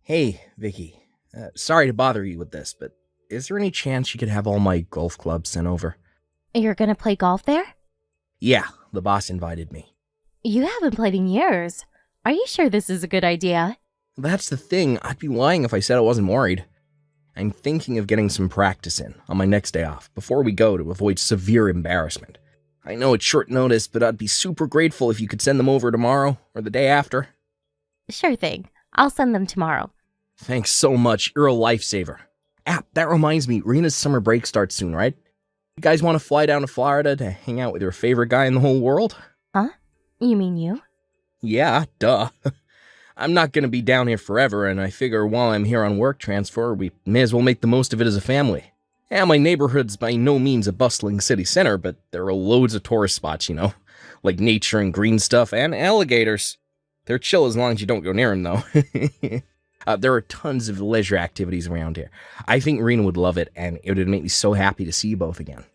Hey, Vicky. Sorry to bother you with this, but is there any chance you could have all my golf clubs sent over? You're gonna play golf there? Yeah, the boss invited me. You haven't played in years. Are you sure this is a good idea? That's the thing, I'd be lying if I said I wasn't worried. I'm thinking of getting some practice in on my next day off before we go to avoid severe embarrassment. I know it's short notice, but I'd be super grateful if you could send them over tomorrow or the day after. Sure thing. I'll send them tomorrow. Thanks so much, you're a lifesaver. That reminds me, Rena's summer break starts soon, right? You guys want to fly down to Florida to hang out with your favorite guy in the whole world? Huh? You mean you? Yeah, duh. I'm not gonna be down here forever, and I figure while I'm here on work transfer, we may as well make the most of it as a family. Yeah, my neighborhood's by no means a bustling city center, but there are loads of tourist spots, like nature and green stuff and alligators. They're chill as long as you don't go near them, though. There are tons of leisure activities around here. I think Rena would love it, and it would make me so happy to see you both again.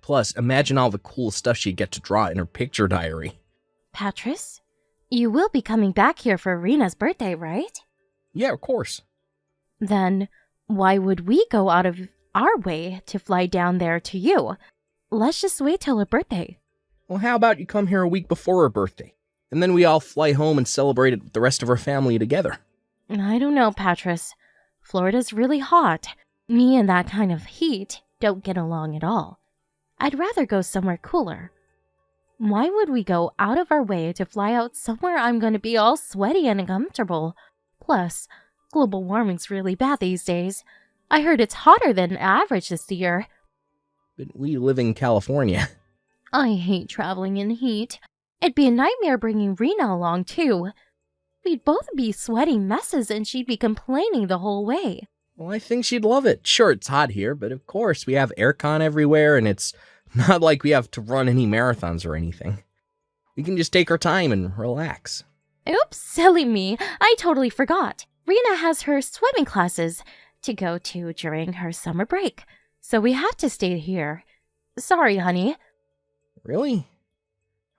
Plus, imagine all the cool stuff she'd get to draw in her picture diary. Patris? You will be coming back here for Rena's birthday, right? Yeah, of course. Then why would we go out of our way to fly down there to you? Let's just wait till her birthday. Well, how about you come here a week before her birthday, and then we all fly home and celebrate it with the rest of our family together. I don't know, Patris. Florida's really hot. Me and that kind of heat don't get along at all. I'd rather go somewhere cooler. Why would we go out of our way to fly out somewhere I'm going to be all sweaty and uncomfortable? Plus, global warming's really bad these days. I heard it's hotter than average this year. But we live in California. I hate traveling in heat. It'd be a nightmare bringing Rena along, too. We'd both be sweating messes and she'd be complaining the whole way. Well, I think she'd love it. Sure, it's hot here, but of course we have aircon everywhere, and it's not like we have to run any marathons or anything. We can just take our time and relax. Oops, silly me. I totally forgot. Rena has her swimming classes to go to during her summer break, so we have to stay here. Sorry, honey. Really?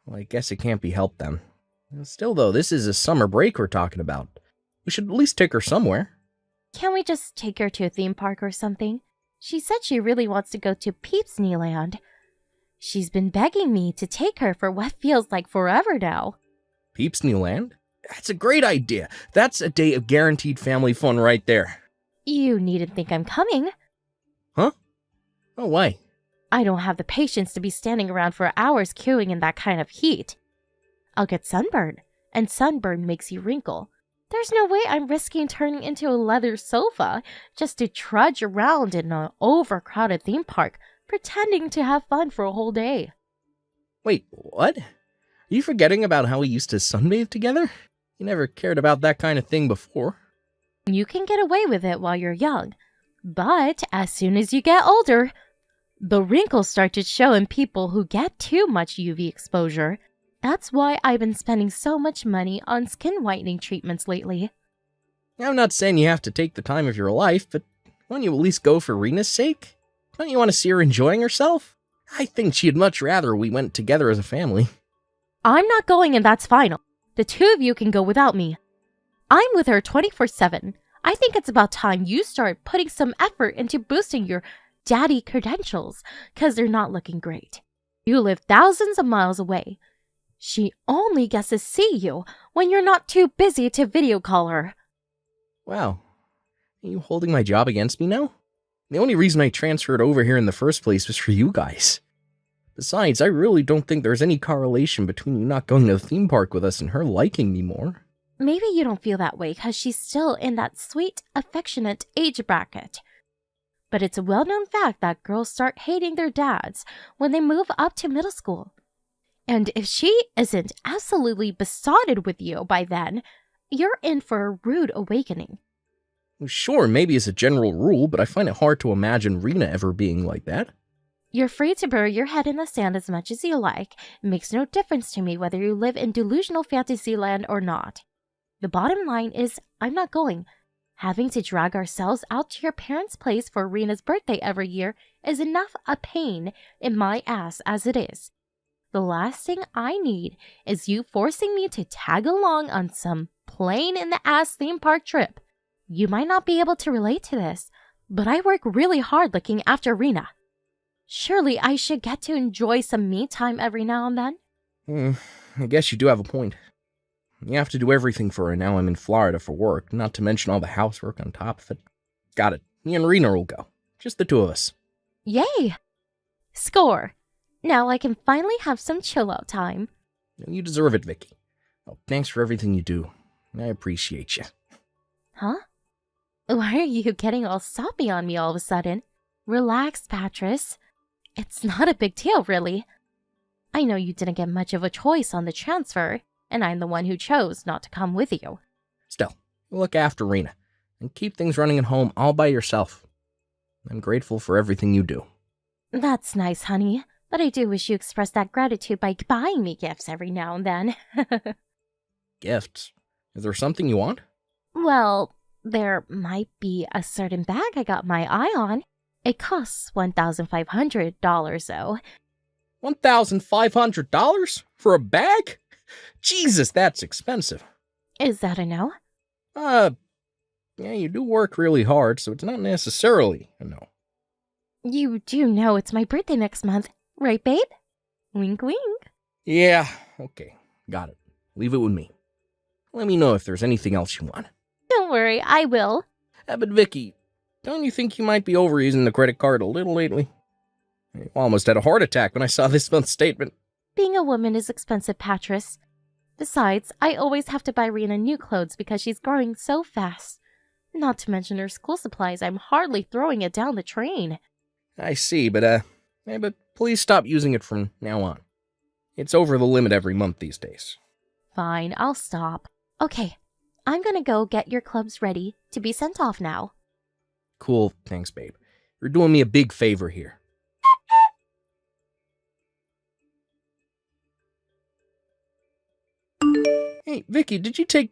Well, I guess it can't be helped then. Still, though, this is a summer break we're talking about. We should at least take her somewhere. Can't we just take her to a theme park or something? She said she really wants to go to Peepsneyland. She's been begging me to take her for what feels like forever now. Peepsneyland? That's a great idea. That's a day of guaranteed family fun right there. You needn't think I'm coming. Huh? Oh, why? I don't have the patience to be standing around for hours queuing in that kind of heat. I'll get sunburned, and sunburn makes you wrinkle. There's no way I'm risking turning into a leather sofa just to trudge around in an overcrowded theme park, pretending to have fun for a whole day. Wait, what? Are you forgetting about how we used to sunbathe together? You never cared about that kind of thing before. You can get away with it while you're young, but as soon as you get older, the wrinkles start to show in people who get too much UV exposure. That's why I've been spending so much money on skin whitening treatments lately. I'm not saying you have to take the time of your life, but won't you at least go for Rena's sake? Don't you want to see her enjoying herself? I think she'd much rather we went together as a family. I'm not going, and that's final. The two of you can go without me. I'm with her 24/7. I think it's about time you start putting some effort into boosting your daddy credentials, because they're not looking great. You live thousands of miles away. She only gets to see you when you're not too busy to video call her. Wow. Are you holding my job against me now? The only reason I transferred over here in the first place was for you guys. Besides, I really don't think there's any correlation between you not going to the theme park with us and her liking me more. Maybe you don't feel that way because she's still in that sweet, affectionate age bracket. But it's a well-known fact that girls start hating their dads when they move up to middle school. And if she isn't absolutely besotted with you by then, you're in for a rude awakening. Sure, maybe as a general rule, but I find it hard to imagine Rena ever being like that. You're free to bury your head in the sand as much as you like. It makes no difference to me whether you live in delusional fantasy land or not. The bottom line is, I'm not going. Having to drag ourselves out to your parents' place for Rena's birthday every year is enough a pain in my ass as it is. The last thing I need is you forcing me to tag along on some plain-in-the-ass theme park trip. You might not be able to relate to this, but I work really hard looking after Rena. Surely I should get to enjoy some me time every now and then. I guess you do have a point. You have to do everything for her now I'm in Florida for work, not to mention all the housework on top of it. Got it. Me and Rena will go. Just the two of us. Yay! Score! Now I can finally have some chill-out time. You deserve it, Vicky. Oh, thanks for everything you do. I appreciate you. Huh? Why are you getting all soppy on me all of a sudden? Relax, Patris. It's not a big deal, really. I know you didn't get much of a choice on the transfer, and I'm the one who chose not to come with you. Still, look after Rena, and keep things running at home all by yourself. I'm grateful for everything you do. That's nice, honey, but I do wish you expressed that gratitude by buying me gifts every now and then. Gifts? Is there something you want? Well, there might be a certain bag I got my eye on. It costs $1,500, though. $1,500? For a bag? Jesus, that's expensive. Is that a no? Yeah, you do work really hard, so it's not necessarily a no. You do know it's my birthday next month, right, babe? Wink, wink. Yeah, okay, got it. Leave it with me. Let me know if there's anything else you want. Don't worry, I will. But Vicky, don't you think you might be overusing the credit card a little lately? I almost had a heart attack when I saw this month's statement. Being a woman is expensive, Patris. Besides, I always have to buy Rena new clothes because she's growing so fast. Not to mention her school supplies, I'm hardly throwing it down the drain. I see, but please stop using it from now on. It's over the limit every month these days. Fine, I'll stop. Okay, I'm gonna go get your clubs ready to be sent off now. Cool, thanks, babe. You're doing me a big favor here. Hey, Vicky, did you take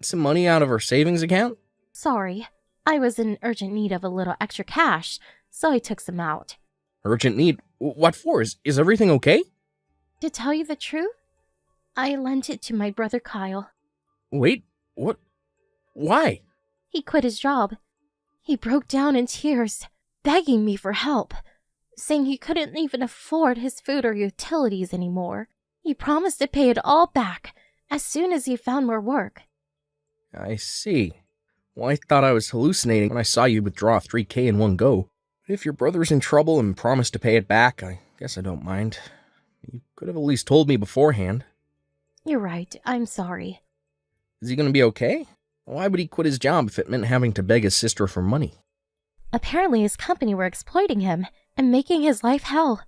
some money out of our savings account? Sorry, I was in urgent need of a little extra cash, so I took some out. Urgent need? What for? Is everything okay? To tell you the truth, I lent it to my brother Kyle. Wait, what? Why? He quit his job. He broke down in tears, begging me for help, saying he couldn't even afford his food or utilities anymore. He promised to pay it all back as soon as he found more work. I see. Well, I thought I was hallucinating when I saw you withdraw $3,000 in one go. But if your brother's in trouble and promised to pay it back, I guess I don't mind. You could have at least told me beforehand. You're right, I'm sorry. Is he going to be okay? Why would he quit his job if it meant having to beg his sister for money? Apparently his company were exploiting him and making his life hell.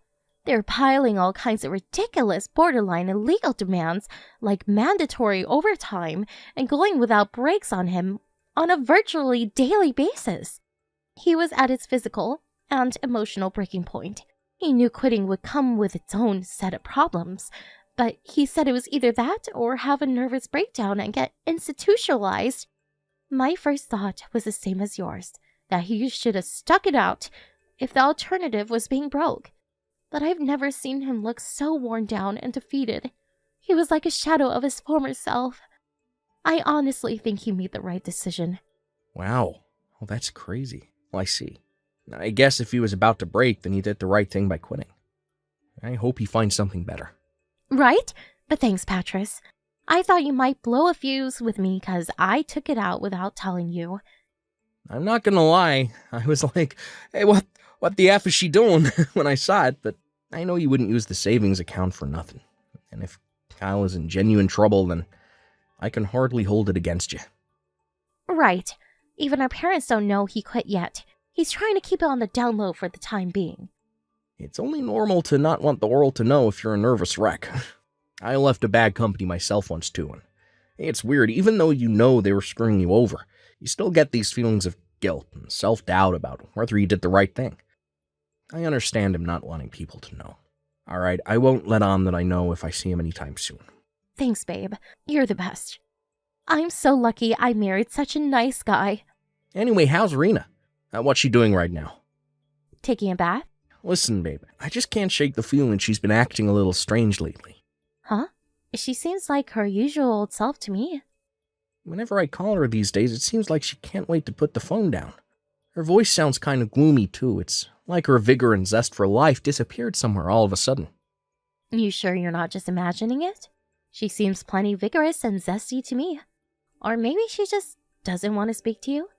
They were piling all kinds of ridiculous, borderline illegal demands like mandatory overtime and going without breaks on him on a virtually daily basis. He was at his physical and emotional breaking point. He knew quitting would come with its own set of problems, but he said it was either that or have a nervous breakdown and get institutionalized. My first thought was the same as yours, that he should have stuck it out if the alternative was being broke. But I've never seen him look so worn down and defeated. He was like a shadow of his former self. I honestly think he made the right decision. Wow. Well, that's crazy. Well, I see. I guess if he was about to break, then he did the right thing by quitting. I hope he finds something better. Right? But thanks, Patris. I thought you might blow a fuse with me because I took it out without telling you. I'm not gonna lie. I was like, hey, what the F is she doing when I saw it, but I know you wouldn't use the savings account for nothing. And if Kyle is in genuine trouble, then I can hardly hold it against you. Right. Even our parents don't know he quit yet. He's trying to keep it on the down low for the time being. It's only normal to not want the world to know if you're a nervous wreck. I left a bad company myself once too, and it's weird, even though you know they were screwing you over, you still get these feelings of guilt and self-doubt about whether you did the right thing. I understand him not wanting people to know. Alright, I won't let on that I know if I see him anytime soon. Thanks, babe. You're the best. I'm so lucky I married such a nice guy. Anyway, how's Rena? What's she doing right now? Taking a bath? Listen, babe, I just can't shake the feeling she's been acting a little strange lately. Huh? She seems like her usual old self to me. Whenever I call her these days, it seems like she can't wait to put the phone down. Her voice sounds kind of gloomy, too. It's like her vigor and zest for life disappeared somewhere all of a sudden. You sure you're not just imagining it? She seems plenty vigorous and zesty to me. Or maybe she just doesn't want to speak to you?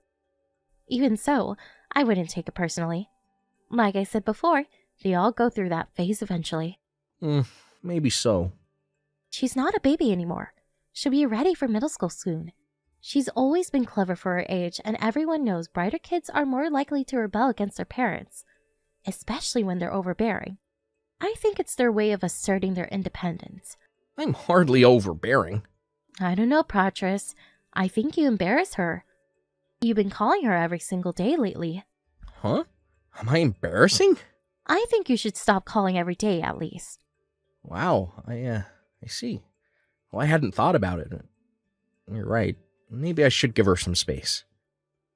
Even so, I wouldn't take it personally. Like I said before, they all go through that phase eventually. Maybe so. She's not a baby anymore. She'll be ready for middle school soon. She's always been clever for her age, and everyone knows brighter kids are more likely to rebel against their parents, especially when they're overbearing. I think it's their way of asserting their independence. I'm hardly overbearing. I don't know, Patris. I think you embarrass her. You've been calling her every single day lately. Huh? Am I embarrassing? I think you should stop calling every day at least. Wow, I see. Well, I hadn't thought about it. You're right. Maybe I should give her some space.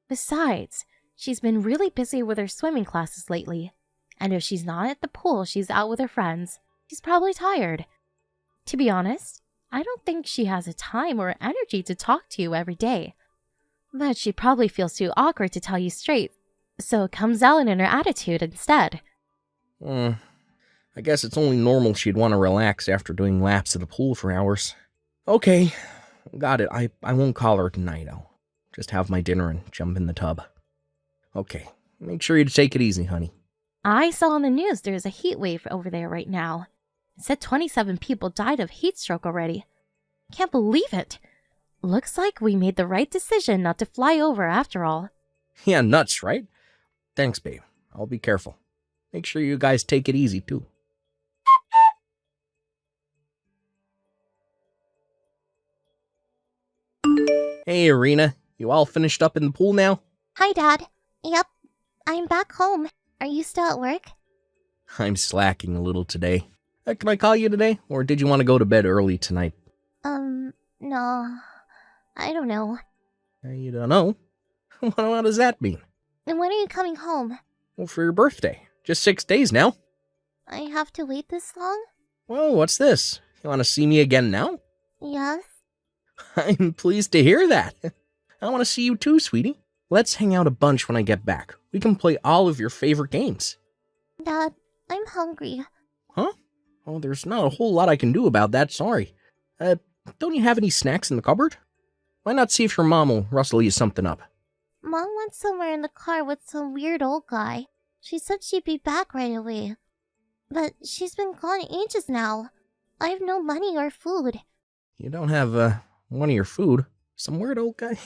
Besides, she's been really busy with her swimming classes lately. And if she's not at the pool, she's out with her friends. She's probably tired. To be honest, I don't think she has the time or energy to talk to you every day. But she probably feels too awkward to tell you straight, so it comes out in her attitude instead. I guess it's only normal she'd want to relax after doing laps at the pool for hours. Okay, got it. I won't call her tonight. I'll just have my dinner and jump in the tub. Okay, make sure you take it easy, honey. I saw on the news there's a heat wave over there right now. It said 27 people died of heat stroke already. Can't believe it. Looks like we made the right decision not to fly over after all. Yeah, nuts, right? Thanks, babe. I'll be careful. Make sure you guys take it easy, too. Hey, Irina. You all finished up in the pool now? Hi, Dad. Yep, I'm back home. Are you still at work? I'm slacking a little today. Can I call you today? Or did you want to go to bed early tonight? No. I don't know. You don't know? What does that mean? And when are you coming home? Well, for your birthday. Just 6 days now. I have to wait this long? Whoa, what's this? You want to see me again now? Yes. I'm pleased to hear that. I want to see you too, sweetie. Let's hang out a bunch when I get back. We can play all of your favorite games. Dad, I'm hungry. Huh? Oh, there's not a whole lot I can do about that, sorry. Don't you have any snacks in the cupboard? Why not see if your mom will rustle you something up? Mom went somewhere in the car with some weird old guy. She said she'd be back right away. But she's been gone ages now. I have no money or food. You don't have, one of your food? Some weird old guy?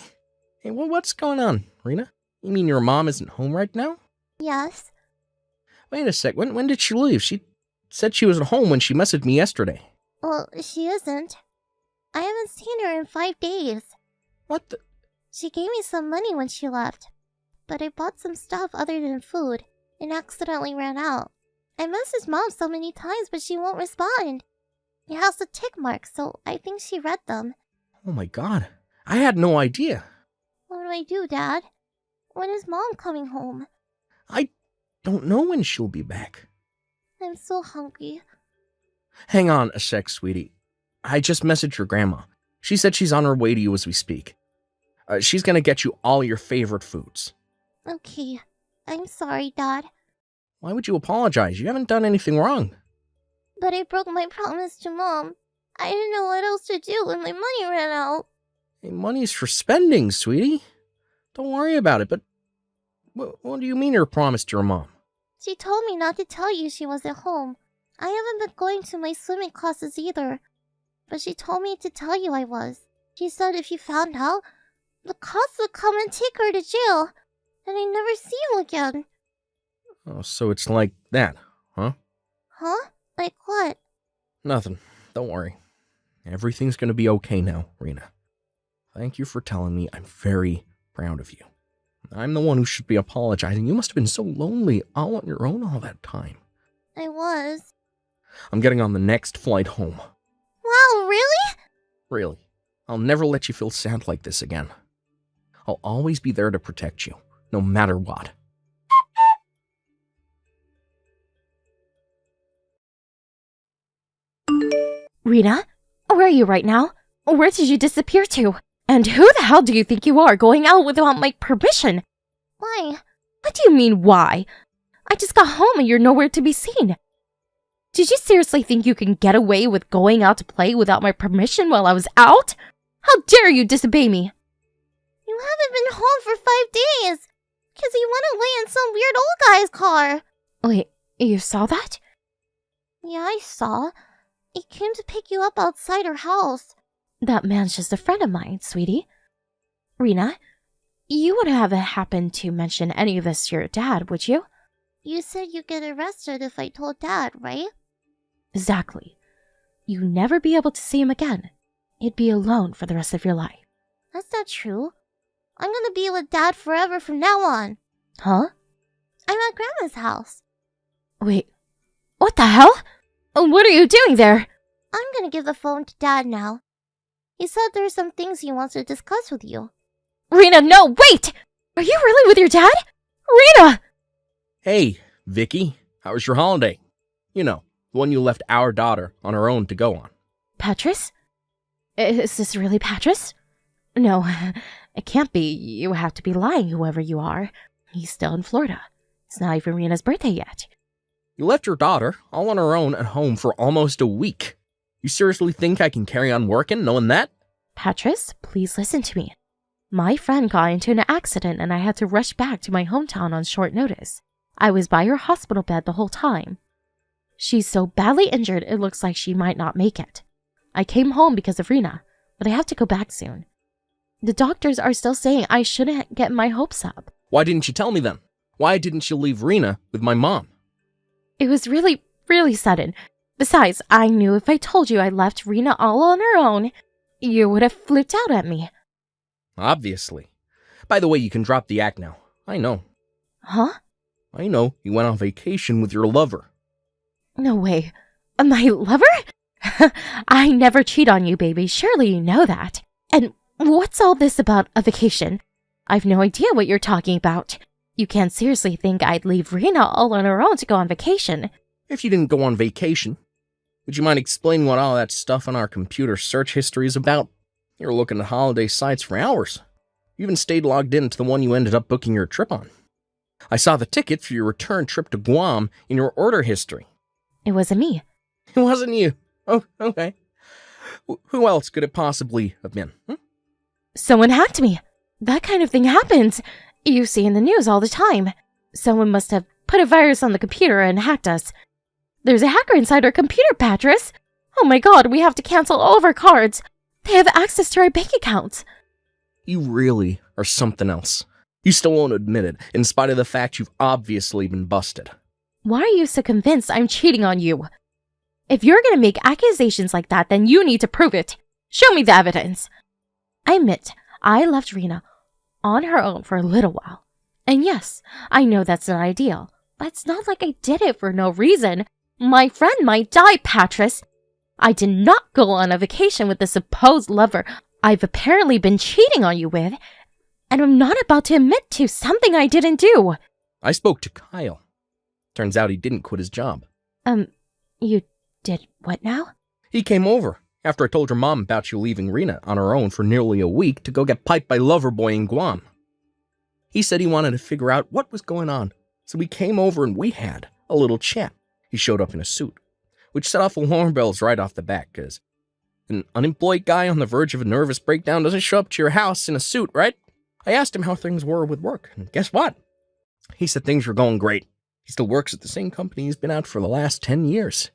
Hey, what's going on, Rena? You mean your mom isn't home right now? Yes. Wait a sec, when did she leave? She said she was at home when she messaged me yesterday. Well, she isn't. I haven't seen her in 5 days. What the? She gave me some money when she left. But I bought some stuff other than food and accidentally ran out. I messaged Mom so many times, but she won't respond. It has the tick marks, so I think she read them. Oh my god, I had no idea. What do I do, Dad? When is Mom coming home? I don't know when she'll be back. I'm so hungry. Hang on a sec, sweetie. I just messaged your grandma. She said she's on her way to you as we speak. She's gonna get you all your favorite foods. Okay. I'm sorry, Dad. Why would you apologize? You haven't done anything wrong. But I broke my promise to Mom. I didn't know what else to do when my money ran out. Hey, money's for spending, sweetie. Don't worry about it, but what do you mean your promise to your mom? She told me not to tell you she was at home. I haven't been going to my swimming classes either. But she told me to tell you I was. She said if you found out, the cops would come and take her to jail. And I'd never see you again. Oh, so it's like that, huh? Huh? Like what? Nothing. Don't worry. Everything's gonna be okay now, Rena. Thank you for telling me. I'm very proud of you. I'm the one who should be apologizing. You must have been so lonely all on your own all that time. I was. I'm getting on the next flight home. Wow, really? Really. I'll never let you feel sad like this again. I'll always be there to protect you, no matter what. Rena, where are you right now? Where did you disappear to? And who the hell do you think you are going out without my permission? Why? What do you mean, why? I just got home and you're nowhere to be seen. Did you seriously think you can get away with going out to play without my permission while I was out? How dare you disobey me? You haven't been home for 5 days. Because he went away in some weird old guy's car. Wait, you saw that? Yeah, I saw. He came to pick you up outside her house. That man's just a friend of mine, sweetie. Rena, you wouldn't have happened to mention any of this to your dad, would you? You said you'd get arrested if I told Dad, right? Exactly. You'd never be able to see him again. He'd be alone for the rest of your life. That's not true. I'm gonna be with Dad forever from now on. Huh? I'm at Grandma's house. Wait, what the hell? What are you doing there? I'm gonna give the phone to Dad now. He said there's some things he wants to discuss with you. Rena, no, wait! Are you really with your dad? Rena! Hey, Vicky, how was your holiday? You know, the one you left our daughter on her own to go on. Patris? Is this really Patris? No, it can't be. You have to be lying, whoever you are. He's still in Florida. It's not even Rena's birthday yet. You left your daughter all on her own at home for almost a week. You seriously think I can carry on working knowing that? Patris, please listen to me. My friend got into an accident and I had to rush back to my hometown on short notice. I was by her hospital bed the whole time. She's so badly injured it looks like she might not make it. I came home because of Rena, but I have to go back soon. The doctors are still saying I shouldn't get my hopes up. Why didn't you tell me then? Why didn't you leave Rena with my mom? It was really, really sudden. Besides, I knew if I told you I left Rena all on her own, you would have flipped out at me. Obviously. By the way, you can drop the act now. I know. Huh? I know you went on vacation with your lover. No way. My lover? I never cheat on you, baby. Surely you know that. And what's all this about a vacation? I've no idea what you're talking about. You can't seriously think I'd leave Rena all on her own to go on vacation. If you didn't go on vacation, would you mind explaining what all that stuff on our computer search history is about? You're looking at holiday sites for hours. You even stayed logged in to the one you ended up booking your trip on. I saw the ticket for your return trip to Guam in your order history. It wasn't me. It wasn't you. Oh, okay. Who else could it possibly have been? Someone hacked me. That kind of thing happens. You see in the news all the time. Someone must have put a virus on the computer and hacked us. There's a hacker inside our computer, Patris. Oh my god, we have to cancel all of our cards. They have access to our bank accounts. You really are something else. You still won't admit it, in spite of the fact you've obviously been busted. Why are you so convinced I'm cheating on you? If you're gonna make accusations like that, then you need to prove it. Show me the evidence. I admit, I left Rena on her own for a little while. And yes, I know that's not ideal, but it's not like I did it for no reason. My friend might die, Patris. I did not go on a vacation with the supposed lover I've apparently been cheating on you with, and I'm not about to admit to something I didn't do. I spoke to Kyle. Turns out he didn't quit his job. You did what now? He came over after I told your mom about you leaving Rena on her own for nearly a week to go get piped by Loverboy in Guam. He said he wanted to figure out what was going on, so he came over and we had a little chat. He showed up in a suit, which set off alarm bells right off the bat, because an unemployed guy on the verge of a nervous breakdown doesn't show up to your house in a suit, right? I asked him how things were with work, and guess what? He said things were going great. He still works at the same company he's been at for the last 10 years.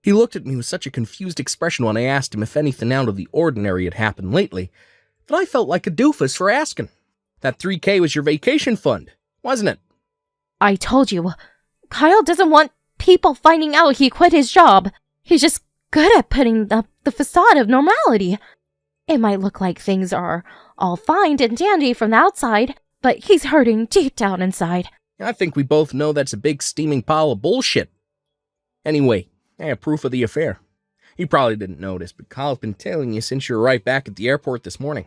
He looked at me with such a confused expression when I asked him if anything out of the ordinary had happened lately, that I felt like a doofus for asking. That $3,000 was your vacation fund, wasn't it? I told you, Kyle doesn't want people finding out he quit his job. He's just good at putting up the facade of normality. It might look like things are all fine and dandy from the outside, but he's hurting deep down inside. I think we both know that's a big steaming pile of bullshit. Anyway, I have proof of the affair. You probably didn't notice, but Kyle's been tailing you since you were right back at the airport this morning.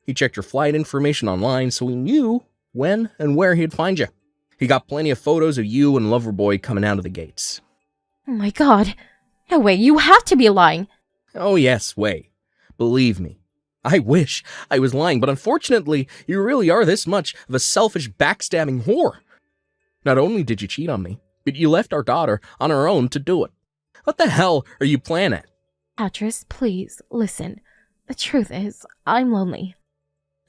He checked your flight information online, so he knew when and where he'd find you. He got plenty of photos of you and Loverboy coming out of the gates. Oh my god. No way, you have to be lying. Oh yes, way. Believe me. I wish I was lying, but unfortunately, you really are this much of a selfish, backstabbing whore. Not only did you cheat on me, but you left our daughter on her own to do it. What the hell are you planning? Patris, please, listen. The truth is, I'm lonely.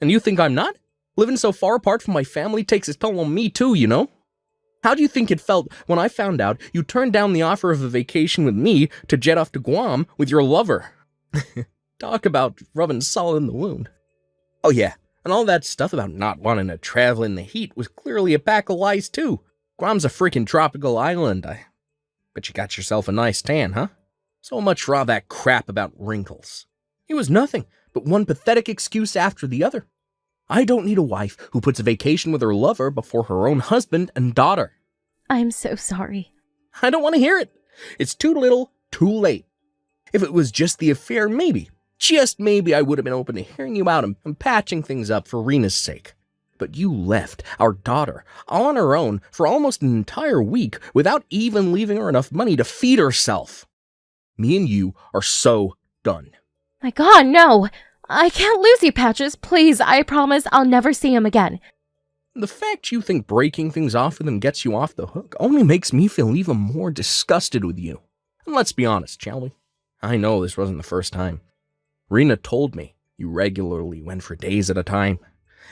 And you think I'm not? Living so far apart from my family takes its toll on me too, you know? How do you think it felt when I found out you turned down the offer of a vacation with me to jet off to Guam with your lover? Talk about rubbing salt in the wound. Oh yeah, and all that stuff about not wanting to travel in the heat was clearly a pack of lies too. Guam's a freaking tropical island. I bet you got yourself a nice tan, huh? So much for all that crap about wrinkles. It was nothing but one pathetic excuse after the other. I don't need a wife who puts a vacation with her lover before her own husband and daughter. I'm so sorry. I don't want to hear it. It's too little, too late. If it was just the affair, maybe, just maybe I would have been open to hearing you out and patching things up for Rena's sake. But you left our daughter all on her own for almost an entire week without even leaving her enough money to feed herself. Me and you are so done. My God, no! I can't lose you, Patris. Please, I promise I'll never see him again. The fact you think breaking things off with him gets you off the hook only makes me feel even more disgusted with you. And let's be honest, shall we? I know this wasn't the first time. Rena told me you regularly went for days at a time.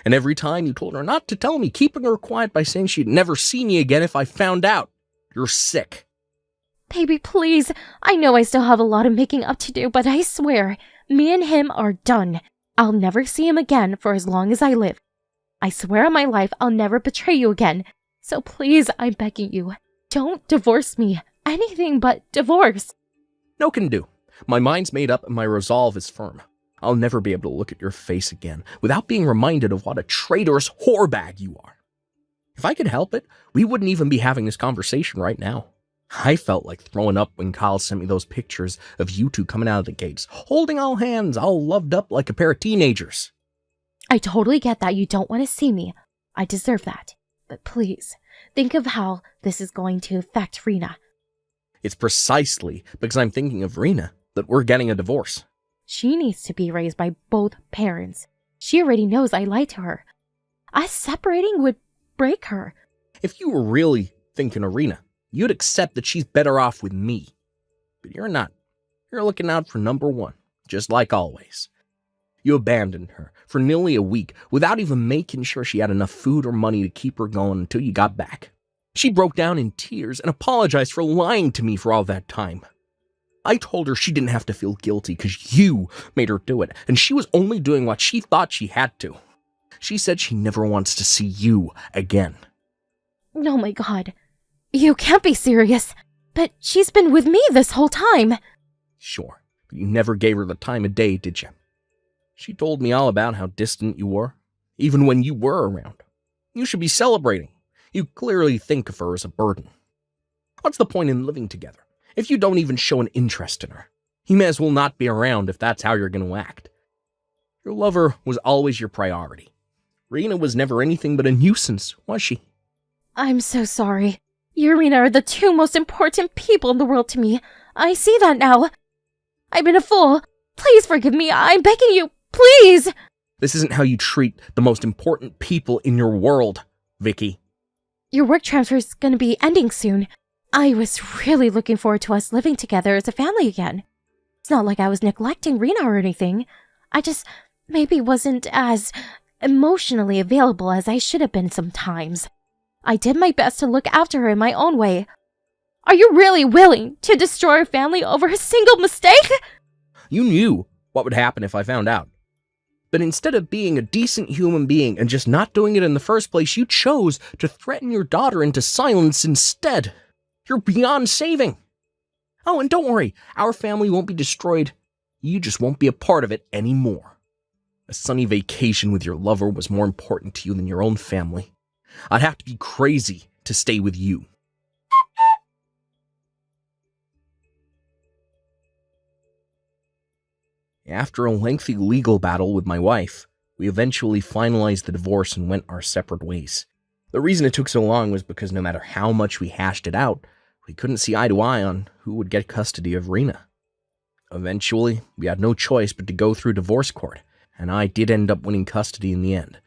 And every time you told her not to tell me, keeping her quiet by saying she'd never see me again if I found out. You're sick. Baby, please. I know I still have a lot of making up to do, but I swear, me and him are done. I'll never see him again for as long as I live. I swear on my life I'll never betray you again. So please, I'm begging you, don't divorce me. Anything but divorce. No can do. My mind's made up and my resolve is firm. I'll never be able to look at your face again without being reminded of what a traitorous whorebag you are. If I could help it, we wouldn't even be having this conversation right now. I felt like throwing up when Kyle sent me those pictures of you two coming out of the gates, holding all hands, all loved up like a pair of teenagers. I totally get that you don't want to see me. I deserve that. But please, think of how this is going to affect Rena. It's precisely because I'm thinking of Rena that we're getting a divorce. She needs to be raised by both parents. She already knows I lied to her. Us separating would break her. If you were really thinking of Rena, you'd accept that she's better off with me. But you're not. You're looking out for number one, just like always. You abandoned her for nearly a week without even making sure she had enough food or money to keep her going until you got back. She broke down in tears and apologized for lying to me for all that time. I told her she didn't have to feel guilty because you made her do it, and she was only doing what she thought she had to. She said she never wants to see you again. Oh my God. You can't be serious. But she's been with me this whole time. Sure, but you never gave her the time of day, did you? She told me all about how distant you were, even when you were around. You should be celebrating. You clearly think of her as a burden. What's the point in living together if you don't even show an interest in her? You may as well not be around if that's how you're going to act. Your lover was always your priority. Rena was never anything but a nuisance, was she? I'm so sorry. You and Rena are the two most important people in the world to me. I see that now. I've been a fool. Please forgive me. I'm begging you. Please! This isn't how you treat the most important people in your world, Vicky. Your work transfer is going to be ending soon. I was really looking forward to us living together as a family again. It's not like I was neglecting Rena or anything. I just maybe wasn't as emotionally available as I should have been sometimes. I did my best to look after her in my own way. Are you really willing to destroy our family over a single mistake? You knew what would happen if I found out. But instead of being a decent human being and just not doing it in the first place, you chose to threaten your daughter into silence instead. You're beyond saving. Oh, and don't worry, our family won't be destroyed. You just won't be a part of it anymore. A sunny vacation with your lover was more important to you than your own family. I'd have to be crazy to stay with you. After a lengthy legal battle with my wife, we eventually finalized the divorce and went our separate ways. The reason it took so long was because no matter how much we hashed it out, we couldn't see eye to eye on who would get custody of Rena. Eventually, we had no choice but to go through divorce court, and I did end up winning custody in the end.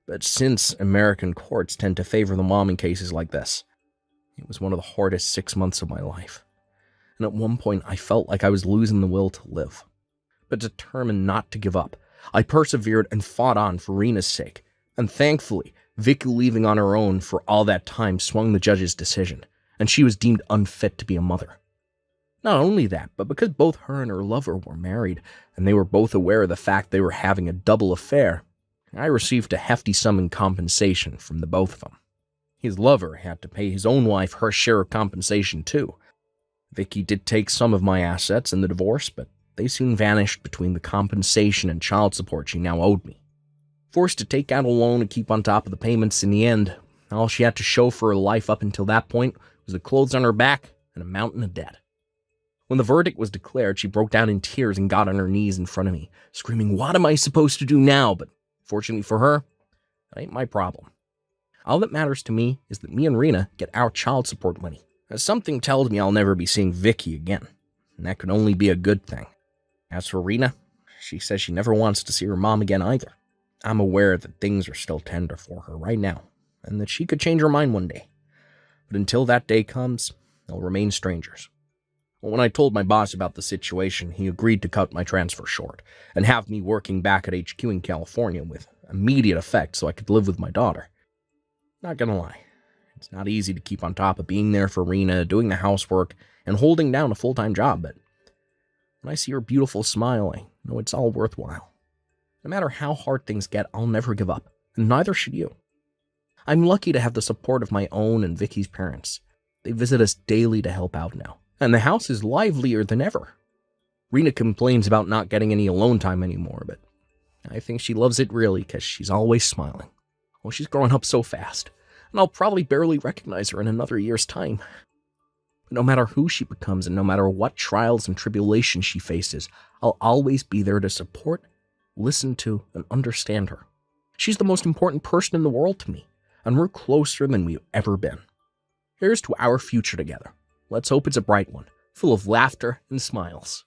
But since American courts tend to favor the mom in cases like this, it was one of the hardest 6 months of my life. And at one point, I felt like I was losing the will to live. But determined not to give up, I persevered and fought on for Rena's sake. And thankfully, Vicky leaving on her own for all that time swung the judge's decision, and she was deemed unfit to be a mother. Not only that, but because both her and her lover were married, and they were both aware of the fact they were having a double affair, I received a hefty sum in compensation from the both of them. His lover had to pay his own wife her share of compensation too. Vicky did take some of my assets in the divorce, but they soon vanished between the compensation and child support she now owed me. Forced to take out a loan and keep on top of the payments in the end, all she had to show for her life up until that point was the clothes on her back and a mountain of debt. When the verdict was declared, she broke down in tears and got on her knees in front of me, screaming, "What am I supposed to do now?" But fortunately for her, that ain't my problem. All that matters to me is that me and Rena get our child support money. As something tells me I'll never be seeing Vicky again, and that could only be a good thing. As for Rena, she says she never wants to see her mom again either. I'm aware that things are still tender for her right now, and that she could change her mind one day. But until that day comes, they'll remain strangers. When I told my boss about the situation, he agreed to cut my transfer short and have me working back at HQ in California with immediate effect so I could live with my daughter. Not gonna lie, it's not easy to keep on top of being there for Rena, doing the housework, and holding down a full-time job, but when I see her beautiful smile, I know it's all worthwhile. No matter how hard things get, I'll never give up, and neither should you. I'm lucky to have the support of my own and Vicky's parents. They visit us daily to help out now, and the house is livelier than ever. Rena complains about not getting any alone time anymore, but I think she loves it really because she's always smiling. Well, she's growing up so fast, and I'll probably barely recognize her in another year's time. But no matter who she becomes and no matter what trials and tribulations she faces, I'll always be there to support, listen to, and understand her. She's the most important person in the world to me, and we're closer than we've ever been. Here's to our future together. Let's hope it's a bright one, full of laughter and smiles.